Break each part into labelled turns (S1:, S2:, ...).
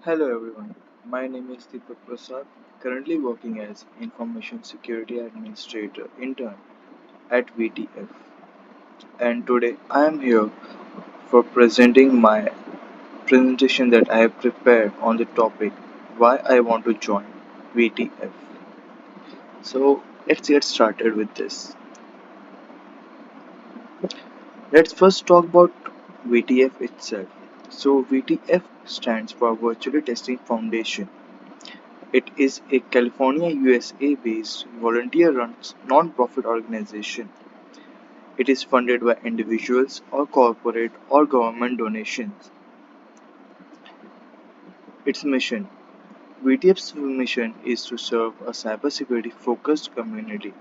S1: Hello everyone, my name is Deepak Prasad, currently working as Information Security Administrator intern at VTF, and today I am here for presenting my presentation that I have prepared on the topic why I want to join VTF. So let's get started with this. Let's first talk about VTF itself. So VTF stands for Virtually Testing Foundation. It is a California, USA based volunteer run non-profit organization. It is funded by individuals or corporate or government donations. Its mission: VTF's mission is to serve a cybersecurity focused community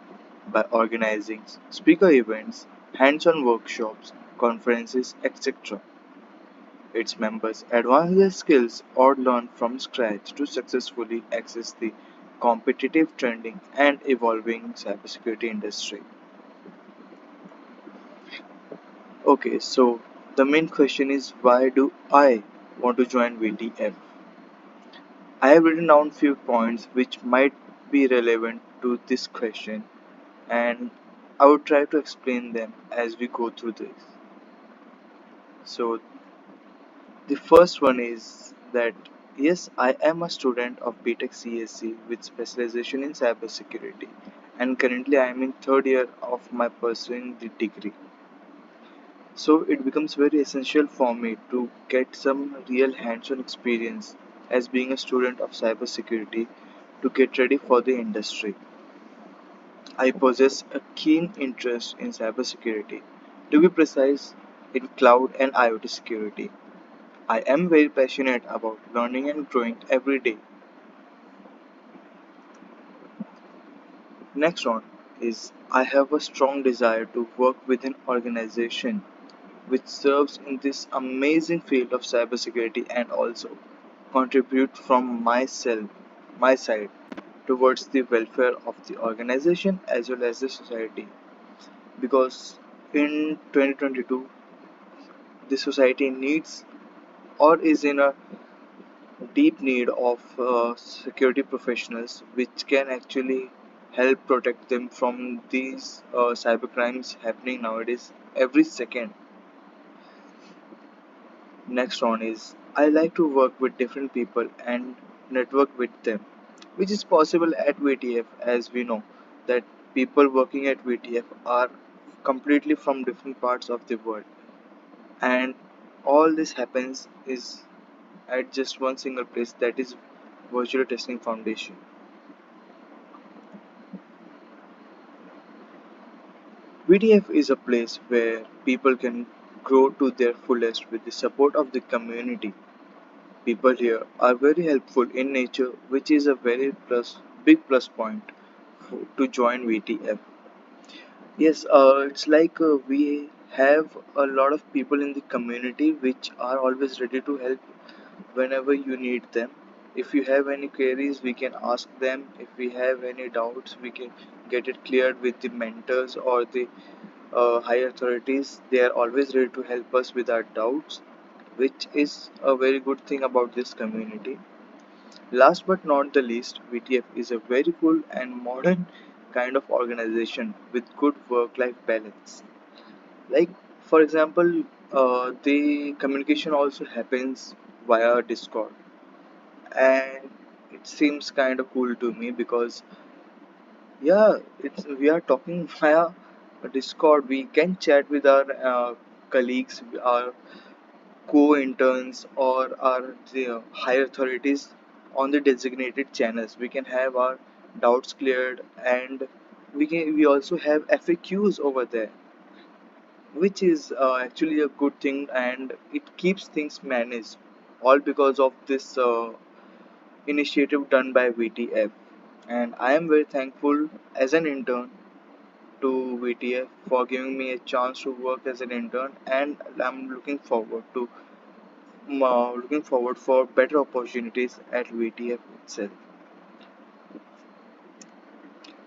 S1: by organizing speaker events, hands-on workshops, conferences, etc. Its members advance their skills or learn from scratch to successfully access the competitive, trending, and evolving cybersecurity industry. Okay, so the main question is, why do I want to join VTF? I have written down few points which might be relevant to this question, and I will try to explain them as we go through this. So the first one is that yes, I am a student of BTech CSC with specialization in cybersecurity, and currently I am in third year of my pursuing the degree. So it becomes very essential for me to get some real hands-on experience as being a student of cybersecurity to get ready for the industry. I possess a keen interest in cybersecurity, to be precise, in cloud and IoT security. I am very passionate about learning and growing every day. Next one is I have a strong desire to work with an organization which serves in this amazing field of cybersecurity and also contribute from my side towards the welfare of the organization as well as the society, because in 2022 the society needs or is in a deep need of security professionals which can actually help protect them from these cybercrimes happening nowadays every second. Next one is I like to work with different people and network with them, which is possible at VTF, as we know that people working at VTF are completely from different parts of the world, and all this happens is at just one single place, that is Virtual Testing Foundation. VTF is a place where people can grow to their fullest with the support of the community. People here are very helpful in nature, which is a very big plus point to join VTF. Yes, it's like we have a lot of people in the community which are always ready to help whenever you need them. If you have any queries, we can ask them. If we have any doubts, we can get it cleared with the mentors or the higher authorities. They are always ready to help us with our doubts, which is a very good thing about this community. Last but not the least, VTF is a very cool and modern kind of organization with good work life balance. Like, for example, the communication also happens via Discord, and it seems kind of cool to me because, yeah, we are talking via Discord. We can chat with our colleagues, our co-interns, or our higher authorities on the designated channels. We can have our doubts cleared, and we also have FAQs over there, which is actually a good thing, and it keeps things managed. All because of this initiative done by VTF, and I am very thankful as an intern to VTF for giving me a chance to work as an intern, and I'm looking forward for better opportunities at VTF itself.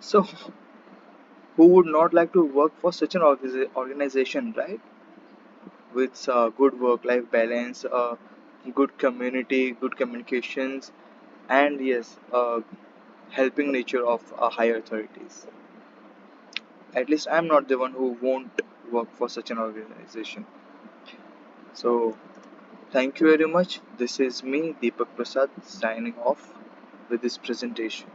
S1: So, who would not like to work for such an organization, right? With good work-life balance, good community, good communications, and yes, helping nature of higher authorities. At least I'm not the one who won't work for such an organization. So thank you very much. This is me, Deepak Prasad, signing off with this presentation.